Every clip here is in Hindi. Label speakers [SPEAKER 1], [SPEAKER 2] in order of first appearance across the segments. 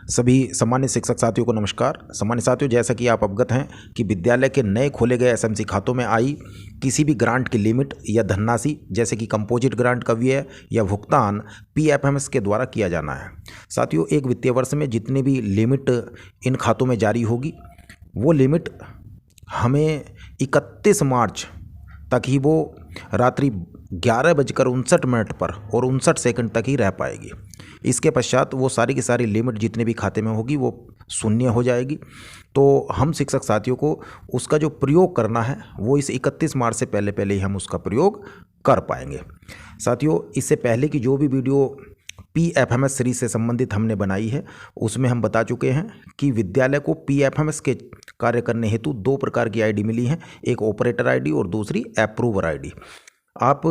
[SPEAKER 1] सभी सामान्य शिक्षक साथियों को नमस्कार। सामान्य साथियों, जैसा कि आप अवगत हैं कि विद्यालय के नए खोले गए एसएमसी खातों में आई किसी भी ग्रांट की लिमिट या धनराशि जैसे कि कंपोजिट ग्रांट का व्यय या भुगतान पीएफएमएस के द्वारा किया जाना है। साथियों, एक वित्तीय वर्ष में जितनी भी लिमिट इन खातों में जारी होगी वो लिमिट हमें 31 मार्च तक ही वो रात्रि 11:59 पर और 59 तक ही रह पाएगी। इसके पश्चात वो सारी की सारी लिमिट जितने भी खाते में होगी वो शून्य हो जाएगी। तो हम शिक्षक साथियों को उसका जो प्रयोग करना है वो इस 31 मार्च से पहले पहले ही हम उसका प्रयोग कर पाएंगे। साथियों, इससे पहले की जो भी वीडियो पीएफएमएस सीरीज से संबंधित हमने बनाई है उसमें हम बता चुके हैं कि विद्यालय को पीएफएमएस के कार्य करने हेतु 2 प्रकार की आईडी मिली है, एक ऑपरेटर आईडी और दूसरी अप्रूवर आईडी। आप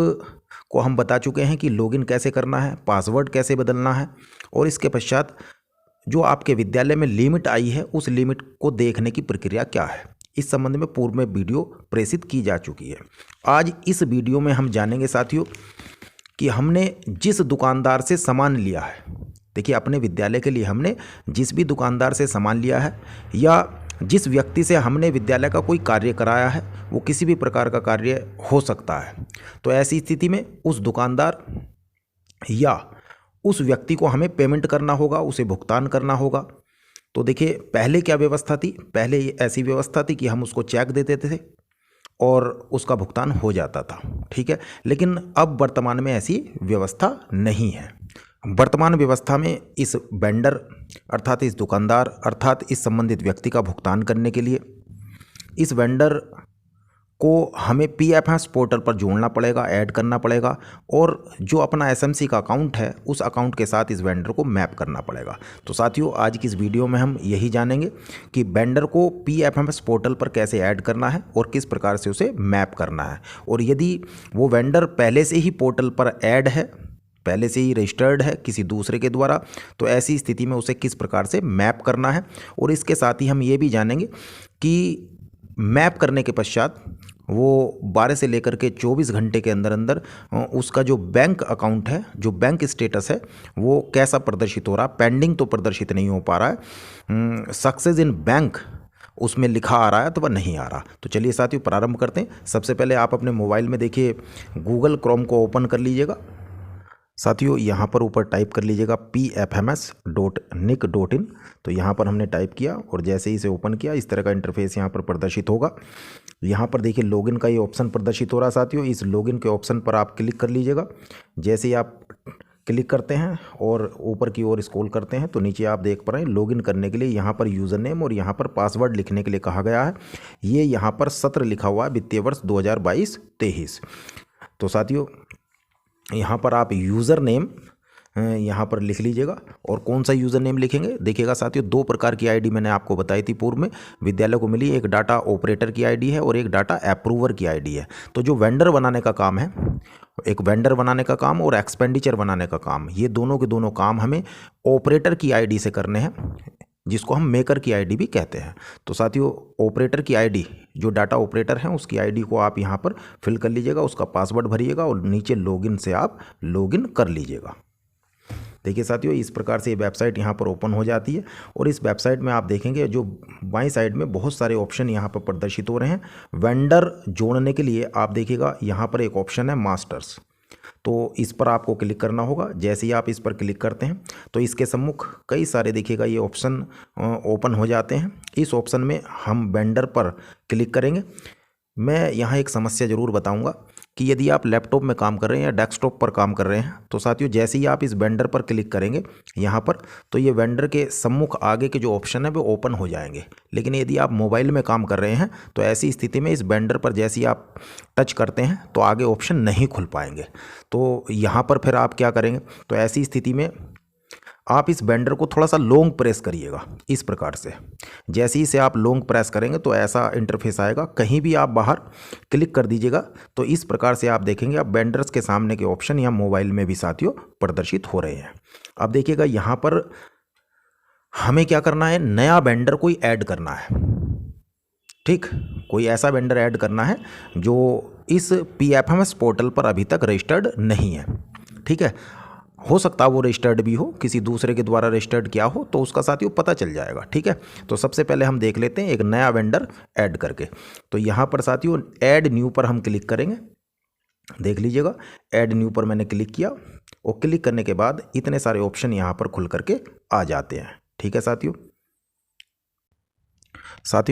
[SPEAKER 1] को हम बता चुके हैं कि लॉगिन कैसे करना है, पासवर्ड कैसे बदलना है और इसके पश्चात जो आपके विद्यालय में लिमिट आई है उस लिमिट को देखने की प्रक्रिया क्या है, इस संबंध में पूर्व में वीडियो प्रेषित की जा चुकी है। आज इस वीडियो में हम जानेंगे साथियों कि हमने जिस दुकानदार से सामान लिया है, देखिए अपने विद्यालय के लिए हमने जिस भी दुकानदार से सामान लिया है या जिस व्यक्ति से हमने विद्यालय का कोई कार्य कराया है, वो किसी भी प्रकार का कार्य हो सकता है। तो ऐसी स्थिति में उस दुकानदार या उस व्यक्ति को हमें पेमेंट करना होगा, उसे भुगतान करना होगा। तो देखिए पहले क्या व्यवस्था थी, पहले ऐसी व्यवस्था थी कि हम उसको चेक दे देते थे और उसका भुगतान हो जाता था, ठीक है। लेकिन अब वर्तमान में ऐसी व्यवस्था नहीं है। वर्तमान व्यवस्था में इस वेंडर अर्थात इस दुकानदार अर्थात इस संबंधित व्यक्ति का भुगतान करने के लिए इस वेंडर को हमें पीएफएमएस पोर्टल पर जोड़ना पड़ेगा, ऐड करना पड़ेगा और जो अपना एसएमसी का अकाउंट है उस अकाउंट के साथ इस वेंडर को मैप करना पड़ेगा। तो साथियों, आज की इस वीडियो में हम यही जानेंगे कि वेंडर को पीएफएमएस पोर्टल पर कैसे ऐड करना है और किस प्रकार से उसे मैप करना है। और यदि वो वेंडर पहले से ही पोर्टल पर ऐड है, पहले से ही रजिस्टर्ड है किसी दूसरे के द्वारा, तो ऐसी स्थिति में उसे किस प्रकार से मैप करना है। और इसके साथ ही हम ये भी जानेंगे कि मैप करने के पश्चात वो 12 से लेकर के 24 घंटे के अंदर अंदर उसका जो बैंक अकाउंट है, जो बैंक स्टेटस है वो कैसा प्रदर्शित हो रहा है। पेंडिंग तो प्रदर्शित नहीं हो पा रहा है, सक्सेस इन बैंक उसमें लिखा आ रहा है तो वह नहीं आ रहा। तो चलिए साथियों प्रारंभ करते हैं। सबसे पहले आप अपने मोबाइल में देखिए गूगल क्रोम को ओपन कर लीजिएगा। साथियों यहाँ पर ऊपर टाइप कर लीजिएगा pfms.nic.in। तो यहाँ पर हमने टाइप किया और जैसे ही इसे ओपन किया इस तरह का इंटरफेस यहाँ पर प्रदर्शित होगा। यहाँ पर देखिए लॉगिन का ये ऑप्शन प्रदर्शित हो रहा है। साथियों इस लॉगिन के ऑप्शन पर आप क्लिक कर लीजिएगा। जैसे ही आप क्लिक करते हैं और ऊपर की ओर स्क्रॉल करते हैं तो नीचे आप देख पा रहे हैं लॉगिन करने के लिए यहाँ पर यूज़र नेम और यहाँ पर पासवर्ड लिखने के लिए कहा गया है। ये यहाँ पर सत्र लिखा हुआ है वित्तीय वर्ष 2022-23। तो साथियों यहाँ पर आप यूज़र नेम यहाँ पर लिख लीजिएगा। और कौन सा यूज़र नेम लिखेंगे, देखिएगा साथियों 2 प्रकार की आईडी मैंने आपको बताई थी पूर्व में विद्यालय को मिली, एक डाटा ऑपरेटर की आईडी है और एक डाटा अप्रूवर की आईडी है। तो जो वेंडर बनाने का काम है, एक वेंडर बनाने का काम और एक्सपेंडिचर बनाने का काम, ये दोनों के दोनों काम हमें ऑपरेटर की आईडी से करने हैं, जिसको हम मेकर की आईडी भी कहते हैं। तो साथियों ऑपरेटर की आईडी, जो डाटा ऑपरेटर हैं उसकी आईडी को आप यहाँ पर फिल कर लीजिएगा, उसका पासवर्ड भरिएगा और नीचे लॉगिन से आप लॉगिन कर लीजिएगा। देखिए साथियों इस प्रकार से ये वेबसाइट यहाँ पर ओपन हो जाती है और इस वेबसाइट में आप देखेंगे जो बाईं साइड में बहुत सारे ऑप्शन यहाँ पर प्रदर्शित हो रहे हैं। वेंडर जोड़ने के लिए आप देखिएगा यहाँ पर एक ऑप्शन है मास्टर्स, तो इस पर आपको क्लिक करना होगा। जैसे ही आप इस पर क्लिक करते हैं तो इसके सम्मुख कई सारे देखिएगा ये ऑप्शन ओपन हो जाते हैं। इस ऑप्शन में हम वेंडर पर क्लिक करेंगे। मैं यहाँ एक समस्या ज़रूर बताऊँगा कि यदि आप लैपटॉप में काम कर रहे हैं या डेस्कटॉप पर काम कर रहे हैं तो साथियों जैसे ही आप इस वेंडर पर क्लिक करेंगे यहाँ पर तो ये वेंडर के सम्मुख आगे के जो ऑप्शन है वो ओपन हो जाएंगे। लेकिन यदि आप मोबाइल में काम कर रहे हैं तो ऐसी स्थिति में इस वेंडर पर जैसे ही आप टच करते हैं तो आगे ऑप्शन नहीं खुल पाएंगे। तो यहाँ पर फिर आप क्या करेंगे, तो ऐसी स्थिति में आप इस वेंडर को थोड़ा सा लॉन्ग प्रेस करिएगा इस प्रकार से। जैसे ही से आप लॉन्ग प्रेस करेंगे तो ऐसा इंटरफेस आएगा। कहीं भी आप बाहर क्लिक कर दीजिएगा तो इस प्रकार से आप देखेंगे आप वेंडर्स के सामने के ऑप्शन यहाँ मोबाइल में भी साथियों प्रदर्शित हो रहे हैं। अब देखिएगा यहाँ पर हमें क्या करना है, नया वेंडर कोई ऐड करना है, ठीक, कोई ऐसा वेंडर ऐड करना है जो इस पीएफएमएस पोर्टल पर अभी तक रजिस्टर्ड नहीं है, ठीक है। हो सकता है वो रजिस्टर्ड भी हो, किसी दूसरे के द्वारा रजिस्टर्ड किया हो, तो उसका साथियों पता चल जाएगा। ठीक है, तो सबसे पहले हम देख लेते हैं एक नया वेंडर ऐड करके। तो यहाँ पर साथियों ऐड न्यू पर हम क्लिक करेंगे। देख लीजिएगा, ऐड न्यू पर मैंने क्लिक किया और क्लिक करने के बाद इतने सारे ऑप्शन यहाँ पर खुल करके आ जाते हैं। ठीक है साथियों,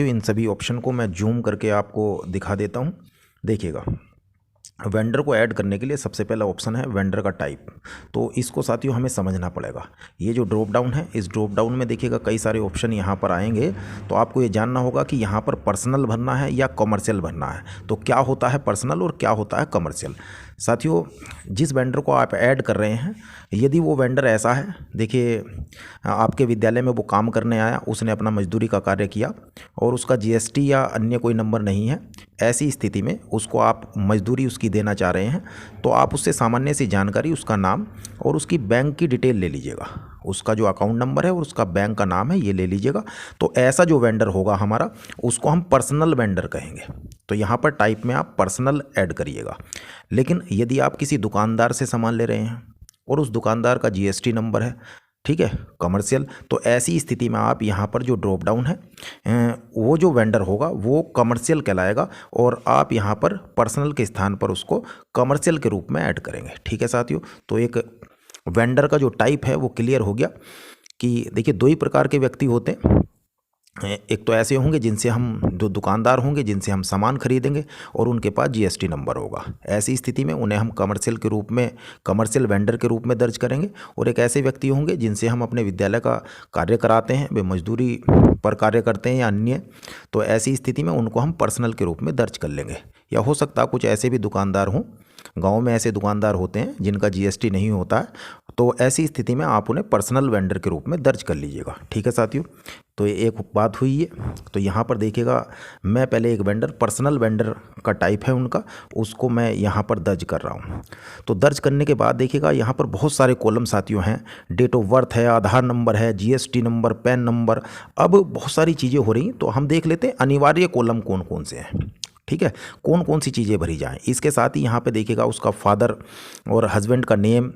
[SPEAKER 1] इन सभी ऑप्शन को मैं जूम करके आपको दिखा देता हूँ। देखिएगा, वेंडर को ऐड करने के लिए सबसे पहला ऑप्शन है वेंडर का टाइप। तो इसको साथियों हमें समझना पड़ेगा। ये जो ड्रॉप डाउन है, इस ड्रॉप डाउन में देखिएगा कई सारे ऑप्शन यहाँ पर आएंगे। तो आपको ये जानना होगा कि यहाँ पर पर्सनल भरना है या कमर्शियल भरना है। तो क्या होता है पर्सनल और क्या होता है कमर्शियल। साथियों, जिस वेंडर को आप ऐड कर रहे हैं, यदि वो वेंडर ऐसा है, देखिए आपके विद्यालय में वो काम करने आया, उसने अपना मजदूरी का कार्य किया और उसका जीएसटी या अन्य कोई नंबर नहीं है, ऐसी स्थिति में उसको आप मजदूरी उसकी देना चाह रहे हैं, तो आप उससे सामान्य सी जानकारी, उसका नाम और उसकी बैंक की डिटेल ले लीजिएगा। उसका जो अकाउंट नंबर है और उसका बैंक का नाम है, ये ले लीजिएगा। तो ऐसा जो वेंडर होगा हमारा, उसको हम पर्सनल वेंडर कहेंगे। तो यहाँ पर टाइप में आप पर्सनल ऐड करिएगा। लेकिन यदि आप किसी दुकानदार से सामान ले रहे हैं और उस दुकानदार का जीएसटी नंबर है, ठीक है, कमर्शियल, तो ऐसी स्थिति में आप यहाँ पर जो ड्रॉप डाउन है, वो जो वेंडर होगा वो कमर्शियल कहलाएगा और आप यहाँ पर पर्सनल के स्थान पर उसको कमर्शियल के रूप में ऐड करेंगे। ठीक है साथियों, तो एक वेंडर का जो टाइप है वो क्लियर हो गया कि देखिए दो ही प्रकार के व्यक्ति होते हैं। एक तो ऐसे होंगे जिनसे हम, जो दुकानदार होंगे जिनसे हम सामान खरीदेंगे और उनके पास जीएसटी नंबर होगा। ऐसी स्थिति में उन्हें हम कमर्शियल के रूप में, कमर्शियल वेंडर के रूप में दर्ज करेंगे। और एक ऐसे व्यक्ति होंगे जिनसे हम अपने विद्यालय का कार्य कराते हैं, वे मजदूरी पर कार्य करते हैं या अन्य, तो ऐसी स्थिति में उनको हम पर्सनल के रूप में दर्ज कर लेंगे। या हो सकता है कुछ ऐसे भी दुकानदार हों, गाँव में ऐसे दुकानदार होते हैं जिनका जीएसटी नहीं होता है, तो ऐसी स्थिति में आप उन्हें पर्सनल वेंडर के रूप में दर्ज कर लीजिएगा। ठीक है साथियों, तो ये एक बात हुई है। तो यहाँ पर देखिएगा, मैं पहले एक वेंडर, पर्सनल वेंडर का टाइप है उनका, उसको मैं यहाँ पर दर्ज कर रहा हूँ। तो दर्ज करने के बाद देखिएगा यहाँ पर बहुत सारे कॉलम साथियों हैं। डेट ऑफ बर्थ है, आधार नंबर है, जीएसटी नंबर, पैन नंबर, अब बहुत सारी चीज़ें हो रही। तो हम देख लेते हैं अनिवार्य कॉलम कौन कौन से हैं। ठीक है, कौन कौन सी चीज़ें भरी जाएँ। इसके साथ ही यहाँ पे देखिएगा उसका फादर और हस्बैंड का नेम,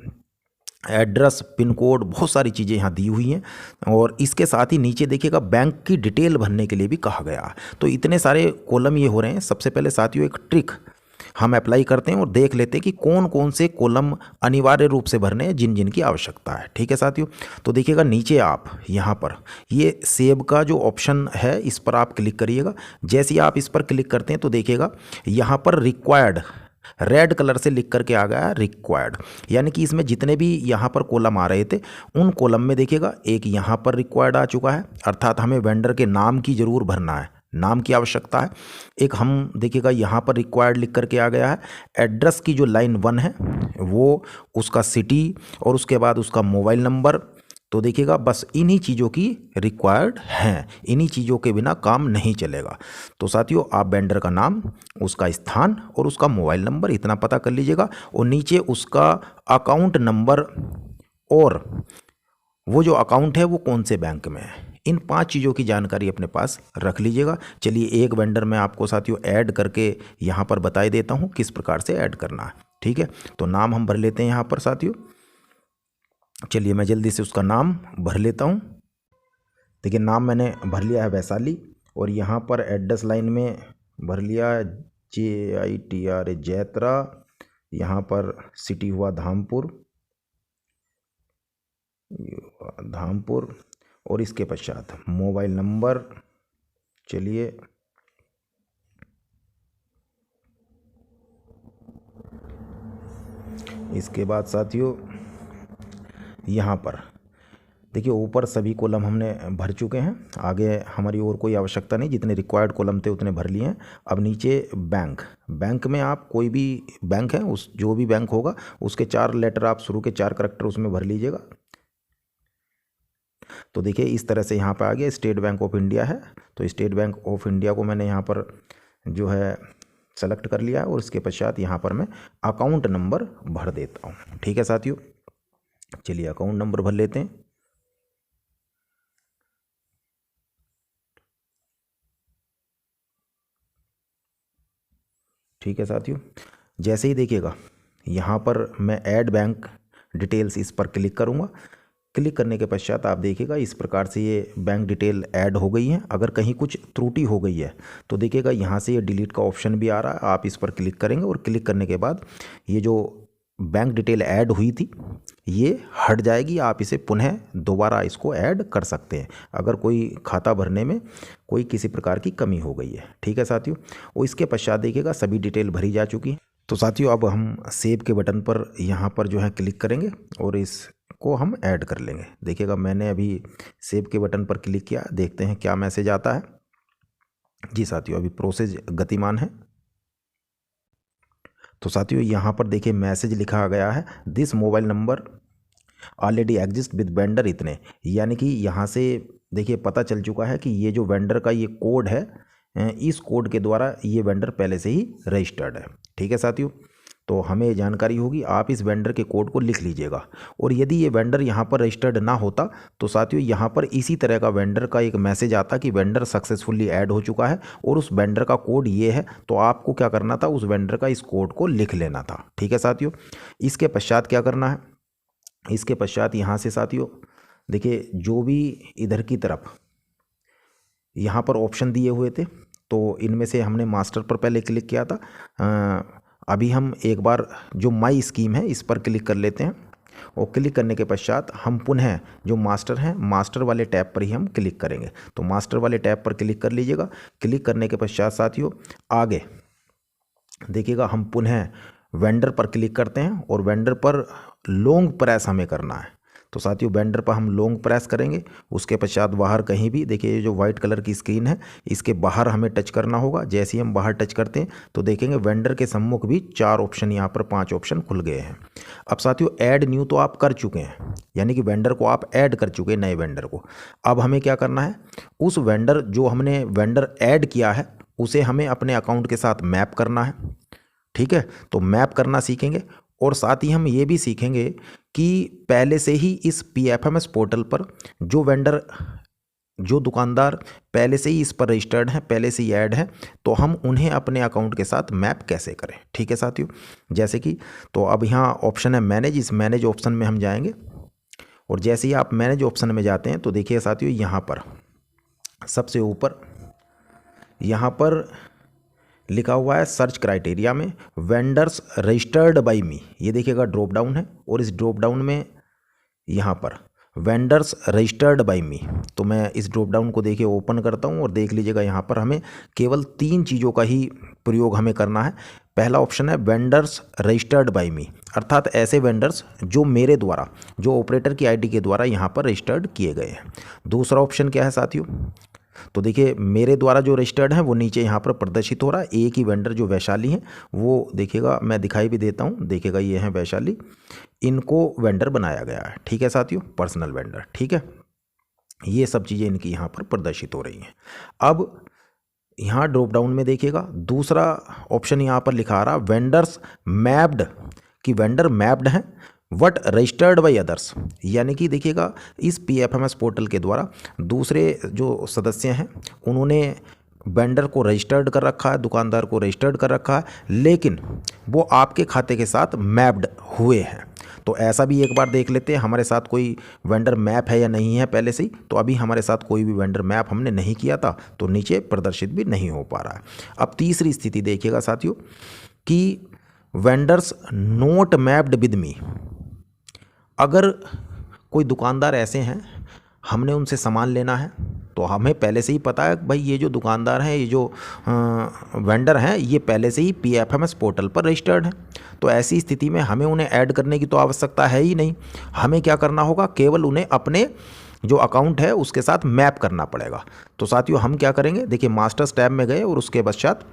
[SPEAKER 1] एड्रेस, पिन कोड, बहुत सारी चीज़ें यहाँ दी हुई हैं। और इसके साथ ही नीचे देखिएगा बैंक की डिटेल भरने के लिए भी कहा गया। तो इतने सारे कॉलम ये हो रहे हैं। सबसे पहले साथियों एक ट्रिक हम अप्लाई करते हैं और देख लेते हैं कि कौन कौन से कॉलम अनिवार्य रूप से भरने हैं, जिन जिन की आवश्यकता है। ठीक है साथियों, तो देखिएगा नीचे आप यहाँ पर ये सेव का जो ऑप्शन है, इस पर आप क्लिक करिएगा। जैसे ही आप इस पर क्लिक करते हैं तो देखिएगा यहाँ पर रिक्वायर्ड रेड कलर से लिख करके आ गया रिक्वायर्ड, यानी कि इसमें जितने भी यहाँ पर कॉलम आ रहे थे, उन कॉलम में देखिएगा एक यहाँ पर रिक्वायर्ड आ चुका है, अर्थात हमें वेंडर के नाम की ज़रूर भरना है, नाम की आवश्यकता है। एक हम देखिएगा यहाँ पर रिक्वायर्ड लिख करके आ गया है। एड्रेस की जो लाइन 1 है वो उसका सिटी और उसके बाद उसका मोबाइल नंबर। तो देखिएगा बस इन्हीं चीज़ों की रिक्वायर्ड हैं, इन्हीं चीज़ों के बिना काम नहीं चलेगा। तो साथियों आप वेंडर का नाम, उसका स्थान और उसका मोबाइल नंबर इतना पता कर लीजिएगा और नीचे उसका अकाउंट नंबर और वो जो अकाउंट है वो कौन से बैंक में है, इन 5 चीज़ों की जानकारी अपने पास रख लीजिएगा। चलिए एक वेंडर मैं आपको साथियों ऐड करके यहाँ पर बता देता हूँ किस प्रकार से ऐड करना है। ठीक है, तो नाम हम भर लेते हैं यहाँ पर साथियों। चलिए मैं जल्दी से उसका नाम भर लेता हूँ। देखिए नाम मैंने भर लिया है वैशाली, और यहाँ पर एड्रेस लाइन में भर लिया है JITRA जैत्रा, यहाँ पर सिटी हुआ धामपुर, और इसके पश्चात मोबाइल नंबर। चलिए इसके बाद साथियों यहाँ पर देखिए ऊपर सभी कॉलम हमने भर चुके हैं, आगे हमारी और कोई आवश्यकता नहीं, जितने रिक्वायर्ड कॉलम थे उतने भर लिए हैं। अब नीचे बैंक में आप कोई भी बैंक है, उस जो भी बैंक होगा उसके 4 लेटर, आप शुरू के 4 करैक्टर उसमें भर लीजिएगा। तो देखिए इस तरह से यहाँ पर आ गया स्टेट बैंक ऑफ इंडिया है, तो स्टेट बैंक ऑफ इंडिया को मैंने यहाँ पर जो है सेलेक्ट कर लिया है, और इसके पश्चात यहाँ पर मैं अकाउंट नंबर भर देता हूँ। ठीक है साथियों, चलिए अकाउंट नंबर भर लेते हैं। ठीक है साथियों, जैसे ही देखिएगा यहाँ पर मैं ऐड बैंक डिटेल्स इस पर क्लिक करूँगा। क्लिक करने के पश्चात आप देखिएगा इस प्रकार से ये बैंक डिटेल ऐड हो गई है। अगर कहीं कुछ त्रुटि हो गई है तो देखिएगा यहाँ से ये डिलीट का ऑप्शन भी आ रहा है, आप इस पर क्लिक करेंगे और क्लिक करने के बाद ये जो बैंक डिटेल ऐड हुई थी ये हट जाएगी। आप इसे पुनः दोबारा इसको ऐड कर सकते हैं अगर कोई खाता भरने में कोई किसी प्रकार की कमी हो गई है। ठीक है साथियों, और इसके पश्चात देखिएगा सभी डिटेल भरी जा चुकी है। तो साथियों अब हम सेव के बटन पर यहाँ पर जो है क्लिक करेंगे और इसको हम ऐड कर लेंगे। देखिएगा मैंने अभी सेव के बटन पर क्लिक किया, देखते हैं क्या मैसेज आता है। जी साथियों, अभी प्रोसेस गतिमान है। तो साथियों यहाँ पर देखिए मैसेज लिखा गया है, this mobile number already exist with vendor इतने, यानी कि यहाँ से देखिए पता चल चुका है कि ये जो वेंडर का ये कोड है, इस कोड के द्वारा ये वेंडर पहले से ही रजिस्टर्ड है। ठीक है साथियों, तो हमें जानकारी होगी, आप इस वेंडर के कोड को लिख लीजिएगा। और यदि ये वेंडर यहाँ पर रजिस्टर्ड ना होता तो साथियों यहाँ पर इसी तरह का वेंडर का एक मैसेज आता कि वेंडर सक्सेसफुली ऐड हो चुका है और उस वेंडर का कोड ये है। तो आपको क्या करना था, उस वेंडर का इस कोड को लिख लेना था। ठीक है साथियों, इसके पश्चात क्या करना है, इसके पश्चात यहाँ से साथियों देखिए जो भी इधर की तरफ यहाँ पर ऑप्शन दिए हुए थे तो इनमें से हमने मास्टर पर पहले क्लिक किया था। अभी हम एक बार जो माई स्कीम है इस पर क्लिक कर लेते हैं और क्लिक करने के पश्चात हम पुनः जो मास्टर हैं मास्टर वाले टैब पर ही हम क्लिक करेंगे। तो मास्टर वाले टैब पर क्लिक कर लीजिएगा। क्लिक करने के पश्चात साथियों आगे देखिएगा हम पुनः वेंडर पर क्लिक करते हैं और वेंडर पर लॉन्ग प्रेस हमें करना है। तो साथियों वेंडर पर हम लॉन्ग प्रेस करेंगे, उसके पश्चात बाहर कहीं भी देखिए ये जो वाइट कलर की स्क्रीन है इसके बाहर हमें टच करना होगा। जैसे ही हम बाहर टच करते हैं तो देखेंगे वेंडर के सम्मुख भी 4 ऑप्शन, यहाँ पर 5 ऑप्शन खुल गए हैं। अब साथियों ऐड न्यू तो आप कर चुके हैं, यानी कि वेंडर को आप ऐड कर चुके हैं, नए वेंडर को। अब हमें क्या करना है, उस वेंडर जो हमने वेंडर ऐड किया है उसे हमें अपने अकाउंट के साथ मैप करना है। ठीक है, तो मैप करना सीखेंगे और साथ ही हम ये भी सीखेंगे कि पहले से ही इस PFMS पोर्टल पर जो वेंडर, जो दुकानदार पहले से ही इस पर रजिस्टर्ड हैं, पहले से ही ऐड हैं, तो हम उन्हें अपने अकाउंट के साथ मैप कैसे करें। ठीक है साथियों, जैसे कि तो अब यहाँ ऑप्शन है मैनेज, इस मैनेज ऑप्शन में हम जाएंगे और जैसे ही आप मैनेज ऑप्शन में जाते हैं तो देखिए साथियों यहाँ पर सबसे ऊपर यहाँ पर लिखा हुआ है सर्च क्राइटेरिया में वेंडर्स रजिस्टर्ड बाय मी। ये देखिएगा ड्रॉप डाउन है और इस ड्रॉप डाउन में यहाँ पर वेंडर्स रजिस्टर्ड बाय मी, तो मैं इस ड्रॉप डाउन को देखिए ओपन करता हूँ और देख लीजिएगा यहाँ पर हमें केवल 3 चीज़ों का ही प्रयोग हमें करना है। पहला ऑप्शन है वेंडर्स रजिस्टर्ड बाय मी, अर्थात ऐसे वेंडर्स जो मेरे द्वारा, जो ऑपरेटर की आईडी के द्वारा यहाँ पर रजिस्टर्ड किए गए हैं। दूसरा ऑप्शन क्या है साथियों, तो देखिए मेरे द्वारा जो रजिस्टर्ड है वो नीचे यहाँ पर प्रदर्शित हो रहा है। एक ही वेंडर जो वैशाली हैं वो देखिएगा, मैं दिखाई भी देता हूँ, देखिएगा ये हैं वैशाली, इनको वेंडर बनाया गया है। ठीक है साथियों, पर्सनल वेंडर। ठीक है, ये सब चीज़ें इनकी यहाँ पर प्रदर्शित हो रही हैं। अब यहाँ ड्रॉप डाउन में देखिएगा दूसरा ऑप्शन यहाँ पर लिखा आ रहा वेंडर्स मैप्ड, कि वेंडर मैप्ड हैं वट रजिस्टर्ड बाई अदर्स, यानी कि देखिएगा इस PFMS पोर्टल के द्वारा दूसरे जो सदस्य हैं उन्होंने वेंडर को रजिस्टर्ड कर रखा है, दुकानदार को रजिस्टर्ड कर रखा है, लेकिन वो आपके खाते के साथ मैप्ड हुए हैं। तो ऐसा भी एक बार देख लेते हैं हमारे साथ कोई वेंडर मैप है या नहीं है पहले से ही। तो अभी हमारे साथ कोई भी वेंडर मैप हमने नहीं किया था तो नीचे प्रदर्शित भी नहीं हो पा रहा है। अब तीसरी स्थिति देखिएगा साथियों कि vendors note mapped with me, अगर कोई दुकानदार ऐसे हैं हमने उनसे सामान लेना है तो हमें पहले से ही पता है भाई ये जो दुकानदार हैं, ये जो वेंडर हैं ये पहले से ही PFMS पोर्टल पर रजिस्टर्ड हैं, तो ऐसी स्थिति में हमें उन्हें ऐड करने की तो आवश्यकता है ही नहीं। हमें क्या करना होगा, केवल उन्हें अपने जो अकाउंट है उसके साथ मैप करना पड़ेगा। तो साथियों हम क्या करेंगे, देखिए मास्टर्स टैब में गए और उसके पश्चात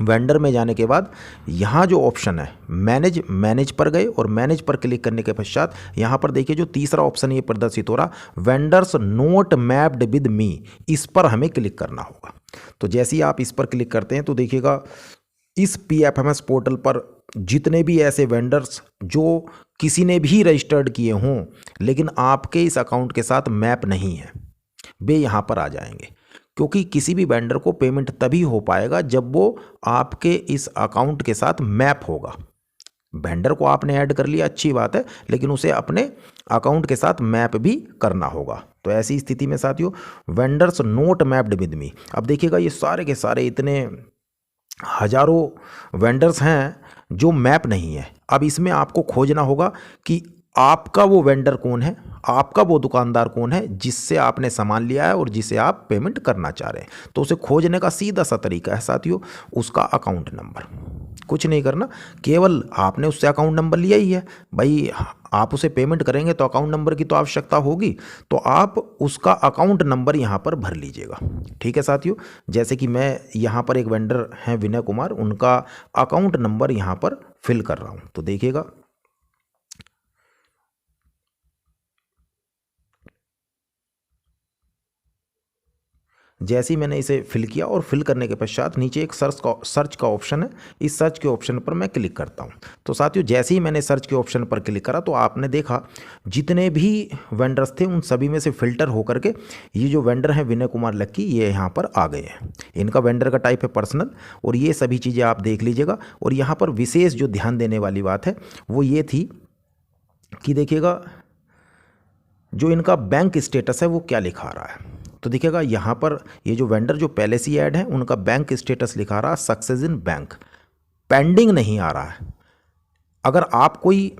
[SPEAKER 1] वेंडर में जाने के बाद यहाँ जो ऑप्शन है मैनेज पर गए और मैनेज पर क्लिक करने के पश्चात यहाँ पर देखिए जो तीसरा ऑप्शन ये प्रदर्शित हो रहा vendors note mapped with me, इस पर हमें क्लिक करना होगा। तो जैसे ही आप इस पर क्लिक करते हैं तो देखिएगा इस PFMS पोर्टल पर जितने भी ऐसे वेंडर्स जो किसी ने भी रजिस्टर्ड किए हों लेकिन आपके इस अकाउंट के साथ मैप नहीं है, वे यहाँ पर आ जाएंगे, क्योंकि किसी भी वेंडर को पेमेंट तभी हो पाएगा जब वो आपके इस अकाउंट के साथ मैप होगा। वेंडर को आपने ऐड कर लिया, अच्छी बात है, लेकिन उसे अपने अकाउंट के साथ मैप भी करना होगा। तो ऐसी स्थिति में साथियों vendors note mapped with me, अब देखिएगा ये सारे के सारे इतने हजारों वेंडर्स हैं जो मैप नहीं है। अब इसमें आपको खोजना होगा कि आपका वो वेंडर कौन है, आपका वो दुकानदार कौन है जिससे आपने सामान लिया है और जिसे आप पेमेंट करना चाह रहे हैं। तो उसे खोजने का सीधा सा तरीका है साथियों उसका अकाउंट नंबर। कुछ नहीं करना, केवल आपने उससे अकाउंट नंबर लिया ही है भाई, आप उसे पेमेंट करेंगे तो अकाउंट नंबर की तो आवश्यकता होगी, तो आप उसका अकाउंट नंबर यहाँ पर भर लीजिएगा। ठीक है साथियों, जैसे कि मैं यहाँ पर एक वेंडर हैं विनय कुमार, उनका अकाउंट नंबर यहाँ पर फिल कर रहा हूँ। तो देखिएगा जैसे ही मैंने इसे फिल किया और फिल करने के पश्चात नीचे एक सर्च का ऑप्शन है, इस सर्च के ऑप्शन पर मैं क्लिक करता हूं। तो साथियों जैसे ही मैंने सर्च के ऑप्शन पर क्लिक करा तो आपने देखा जितने भी वेंडर्स थे उन सभी में से फिल्टर होकर के ये जो वेंडर हैं विनय कुमार लक्की ये यहाँ पर आ गए हैं। इनका वेंडर का टाइप है पर्सनल और ये सभी चीज़ें आप देख लीजिएगा। और यहाँ पर विशेष जो ध्यान देने वाली बात है वो ये थी कि देखिएगा जो इनका बैंक स्टेटस है वो क्या लिखा रहा है। तो देखिएगा यहाँ पर ये जो वेंडर जो पहले से ऐड है उनका बैंक स्टेटस लिखा रहा है सक्सेस इन बैंक, पेंडिंग नहीं आ रहा है। अगर आप कोई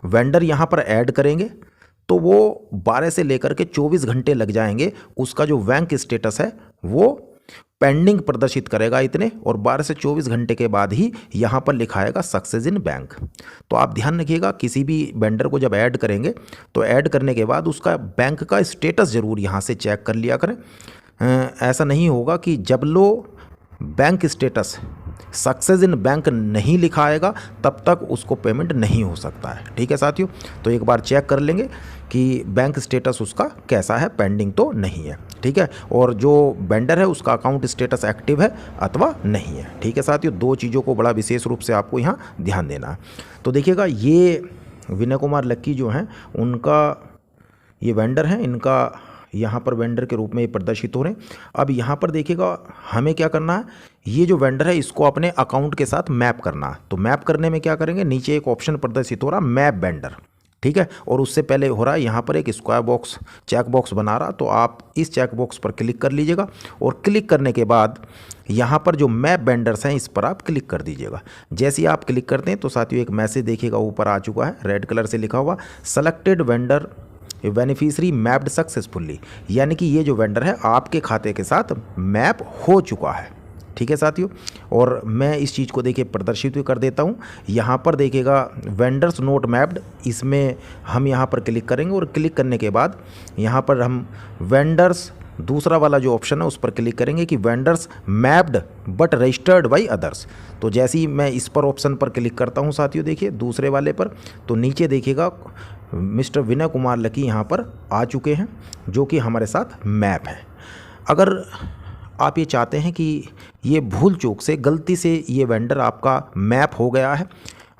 [SPEAKER 1] वेंडर यहाँ पर ऐड करेंगे तो वो 12 से लेकर के 24 घंटे लग जाएंगे, उसका जो बैंक स्टेटस है वो पेंडिंग प्रदर्शित करेगा इतने, और 12 से 24 घंटे के बाद ही यहाँ पर लिखाएगा सक्सेस इन बैंक। तो आप ध्यान रखिएगा किसी भी वेंडर को जब ऐड करेंगे तो ऐड करने के बाद उसका बैंक का स्टेटस ज़रूर यहाँ से चेक कर लिया करें। ऐसा नहीं होगा कि जब लो bank status success in bank नहीं लिखा आएगा तब तक उसको पेमेंट नहीं हो सकता है। ठीक है साथियों, तो एक बार चेक कर लेंगे कि बैंक स्टेटस उसका कैसा है, पेंडिंग तो नहीं है। ठीक है, और जो वेंडर है उसका अकाउंट स्टेटस एक्टिव है अथवा नहीं है। ठीक है साथियों, दो चीज़ों को बड़ा विशेष रूप से आपको यहाँ ध्यान देना है। तो देखिएगा ये विनय कुमार लक्की जो हैं उनका ये वेंडर हैं, इनका यहाँ पर वेंडर के रूप में ये प्रदर्शित हो रहे हैं। अब यहाँ पर देखिएगा हमें क्या करना है, ये जो वेंडर है इसको अपने अकाउंट के साथ मैप करना है। तो मैप करने में क्या करेंगे, नीचे एक ऑप्शन प्रदर्शित हो रहा मैप वेंडर, ठीक है, और उससे पहले हो रहा है यहाँ पर एक स्क्वायर बॉक्स चेक बॉक्स बना रहा, तो आप इस चेक बॉक्स पर क्लिक कर लीजिएगा और क्लिक करने के बाद यहाँ पर जो मैप वेंडर्स हैं इस पर आप क्लिक कर दीजिएगा। जैसे ही आप क्लिक करते हैं तो साथियों एक मैसेज देखिएगा ऊपर आ चुका है, रेड कलर से लिखा हुआ selected vendor beneficiary mapped successfully, यानी कि ये जो वेंडर है आपके खाते के साथ मैप हो चुका है। ठीक है साथियों, और मैं इस चीज़ को देखिए प्रदर्शित भी कर देता हूँ। यहाँ पर देखिएगा वेंडर्स नोट मैप्ड, इसमें हम यहाँ पर क्लिक करेंगे और क्लिक करने के बाद यहाँ पर हम वेंडर्स दूसरा वाला जो ऑप्शन है उस पर क्लिक करेंगे कि vendors mapped but registered by others. तो जैसे ही मैं इस पर ऑप्शन पर क्लिक करता हूँ साथियों देखिए दूसरे वाले पर, तो नीचे देखिएगा मिस्टर विनय कुमार लकी यहाँ पर आ चुके हैं जो कि हमारे साथ मैप है। अगर आप ये चाहते हैं कि ये भूल चूक से गलती से ये वेंडर आपका मैप हो गया है,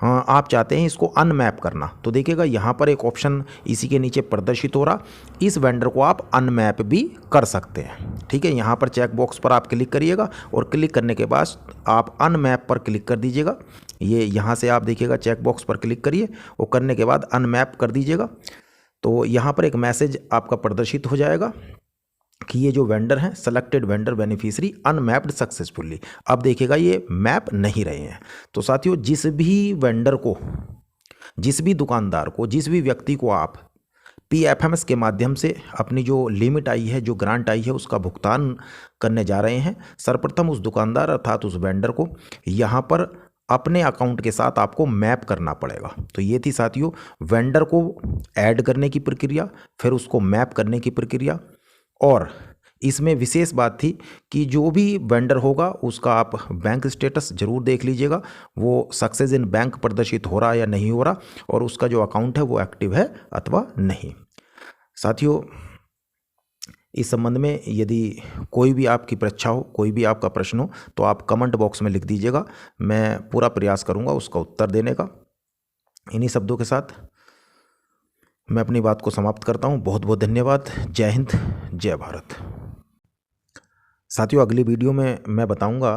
[SPEAKER 1] आप चाहते हैं इसको अनमैप करना, तो देखिएगा यहाँ पर एक ऑप्शन इसी के नीचे प्रदर्शित हो रहा, इस वेंडर को आप अनमैप भी कर सकते हैं। ठीक है, यहाँ पर चेक बॉक्स पर आप क्लिक करिएगा और क्लिक करने के बाद आप अनमैप पर क्लिक कर दीजिएगा। ये यहाँ से आप देखिएगा चेक बॉक्स पर क्लिक करिए और करने के बाद अनमैप कर दीजिएगा। तो यहाँ पर एक मैसेज आपका प्रदर्शित हो जाएगा कि ये जो वेंडर हैं selected vendor beneficiary unmapped successfully. अब देखिएगा ये मैप नहीं रहे हैं। तो साथियों जिस भी वेंडर को, जिस भी दुकानदार को, जिस भी व्यक्ति को आप PFMS के माध्यम से अपनी जो लिमिट आई है, जो ग्रांट आई है, उसका भुगतान करने जा रहे हैं, सर्वप्रथम उस दुकानदार अर्थात उस वेंडर को यहाँ पर अपने अकाउंट के साथ आपको मैप करना पड़ेगा। तो ये थी साथियों वेंडर को ऐड करने की प्रक्रिया, फिर उसको मैप करने की प्रक्रिया। और इसमें विशेष बात थी कि जो भी वेंडर होगा उसका आप बैंक स्टेटस जरूर देख लीजिएगा, वो सक्सेस इन बैंक प्रदर्शित हो रहा है या नहीं हो रहा, और उसका जो अकाउंट है वो एक्टिव है अथवा नहीं। साथियों इस संबंध में यदि कोई भी आपकी परीक्षा हो, कोई भी आपका प्रश्न हो, तो आप कमेंट बॉक्स में लिख दीजिएगा, मैं पूरा प्रयास करूंगा उसका उत्तर देने का। इन्हीं शब्दों के साथ मैं अपनी बात को समाप्त करता हूं। बहुत बहुत धन्यवाद। जय हिंद, जय भारत। साथियों अगली वीडियो में मैं बताऊंगा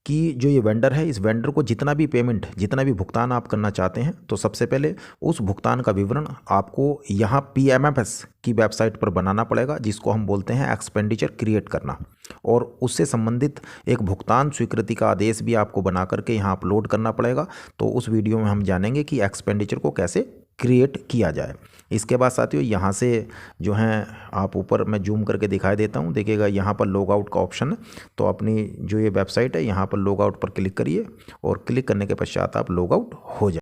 [SPEAKER 1] कि जो ये वेंडर है, इस वेंडर को जितना भी पेमेंट, जितना भी भुगतान आप करना चाहते हैं, तो सबसे पहले उस भुगतान का विवरण आपको यहाँ PMFS की वेबसाइट पर बनाना पड़ेगा, जिसको हम बोलते हैं एक्सपेंडिचर क्रिएट करना। और उससे संबंधित एक भुगतान स्वीकृति का आदेश भी आपको बना करके यहाँ अपलोड करना पड़ेगा। तो उस वीडियो में हम जानेंगे कि एक्सपेंडिचर को कैसे क्रिएट किया जाए। इसके बाद साथियों यहाँ से जो हैं, आप ऊपर मैं जूम करके दिखाई देता हूँ, देखिएगा यहाँ पर लॉग आउट का ऑप्शन है। तो अपनी जो ये वेबसाइट है, यहाँ पर लॉग आउट पर क्लिक करिए और क्लिक करने के पश्चात आप लॉग आउट हो जाए।